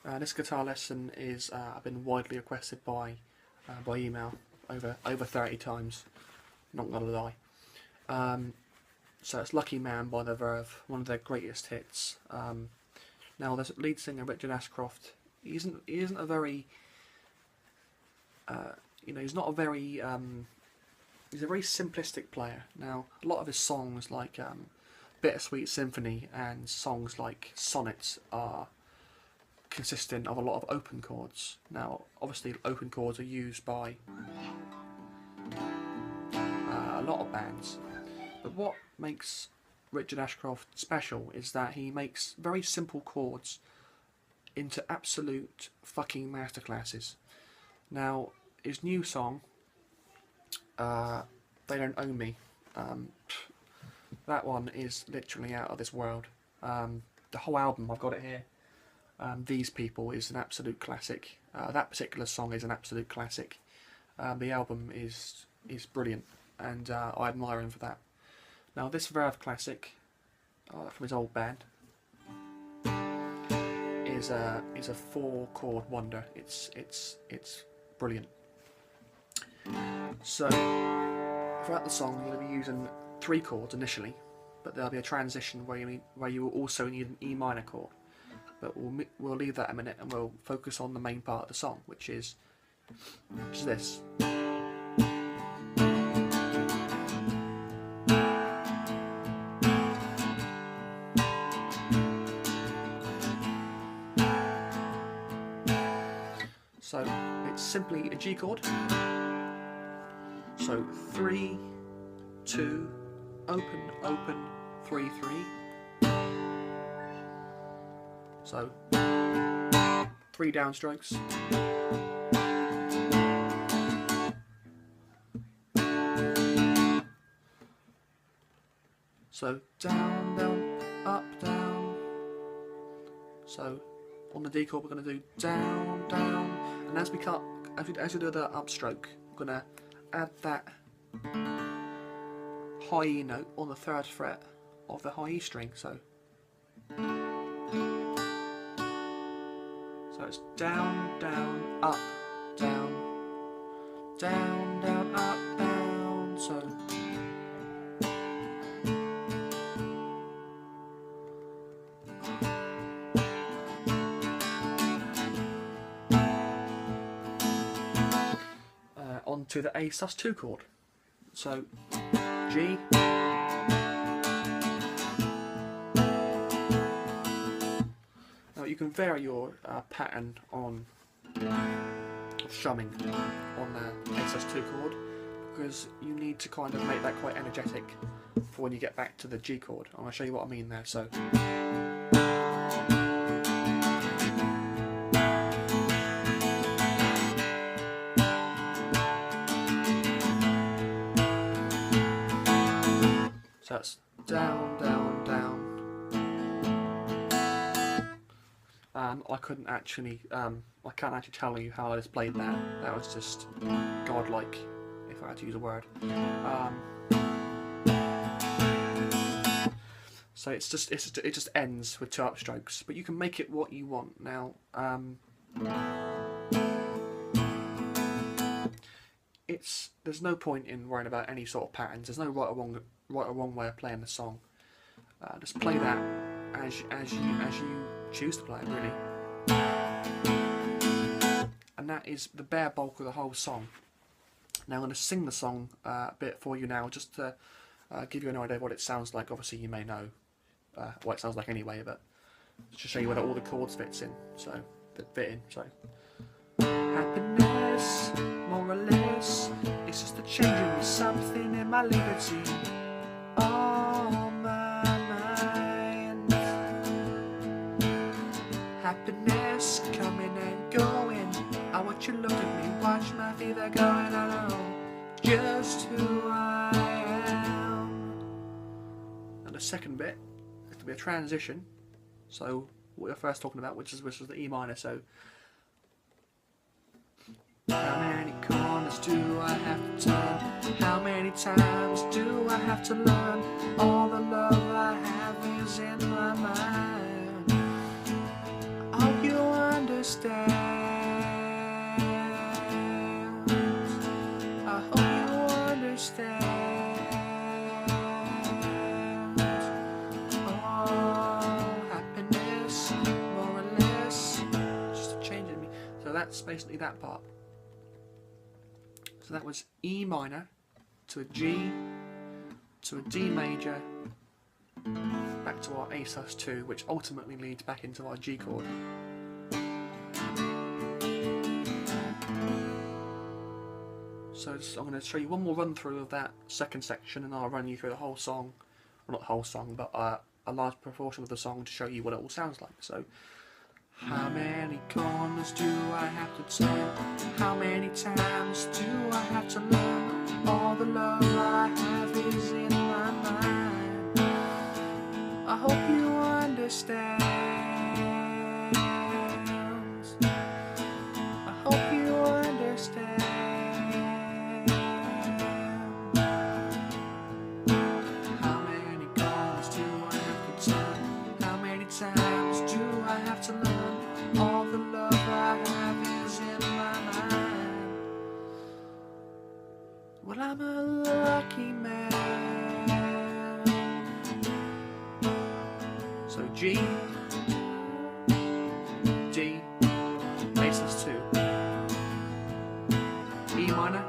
This guitar lesson is I've been widely requested by email over 30 times. Not gonna lie. So it's "Lucky Man" by The Verve, one of their greatest hits. Now the lead singer Richard Ashcroft, he isn't a very he's not a very he's a very simplistic player. Now a lot of his songs like Bittersweet Symphony and songs like Sonnets are consisting of a lot of open chords. Now obviously open chords are used by a lot of bands, but what makes Richard Ashcroft special is that he makes very simple chords into absolute fucking masterclasses. Now his new song, They Don't Own Me, that one is literally out of this world. The whole album, I've got it here. These People is an absolute classic. That particular song is an absolute classic. The album is brilliant, and I admire him for that. Now this Verve classic from his old band is a 4-chord wonder. It's brilliant. So throughout the song you'll be using 3 chords initially, but there'll be a transition where you will also need an E minor chord. But we'll leave that a minute and we'll focus on the main part of the song, which is this. So it's simply a G chord. So 3, 2, open, open, 3, 3. So 3 downstrokes. So down, down, up, down. So on the D chord we're going to do down, down, and as we do the upstroke, we're going to add that high E note on the 3rd fret of the high E string. So it's down, down, up, down, down, down, up, down. So on to the A sus2 chord. So G, now you can vary your pattern on strumming on the A sus2 chord, because you need to kind of make that quite energetic for when you get back to the G chord. I'm going to show you what I mean there. So that's down, down, down. I couldn't actually, I can't actually tell you how I just played that. That was just godlike, if I had to use a word. So it just ends with 2 upstrokes, but you can make it what you want. Now, there's no point in worrying about any sort of patterns. There's no right or wrong way of playing the song. Just play that as you choose to play it, really. And that is the bare bulk of the whole song. Now I'm going to sing the song a bit for you now, just to give you an idea of what it sounds like. Obviously you may know what it sounds like anyway, but just to show you where all the chords fit in. So happiness, more or less, it's just a changing something in my liberty. Oh, my mind. Happiness coming and going. I want you to look at me, watch my fever going. I know just who I am. And the second bit is to be a transition. So what we were first talking about, which was the E minor. So how many corners do I have to turn? How many times do I have to learn? All the love I have is in my mind. Oh, you wonder that's basically that part. So that was E minor to a G to a D major back to our A sus2, which ultimately leads back into our G chord. So I'm going to show you one more run through of that second section, and I'll run you through the whole song, well, not the whole song, but a large proportion of the song to show you what it all sounds like. So, how many corners do I have to turn? How many times do I have to learn? All the love I have is in my mind. I hope you understand. I hope you understand. How many corners do I have to turn? How many times do I have to learn? All the love I have is in my mind. Well, I'm a lucky man. So G, D, A sus2, E minor,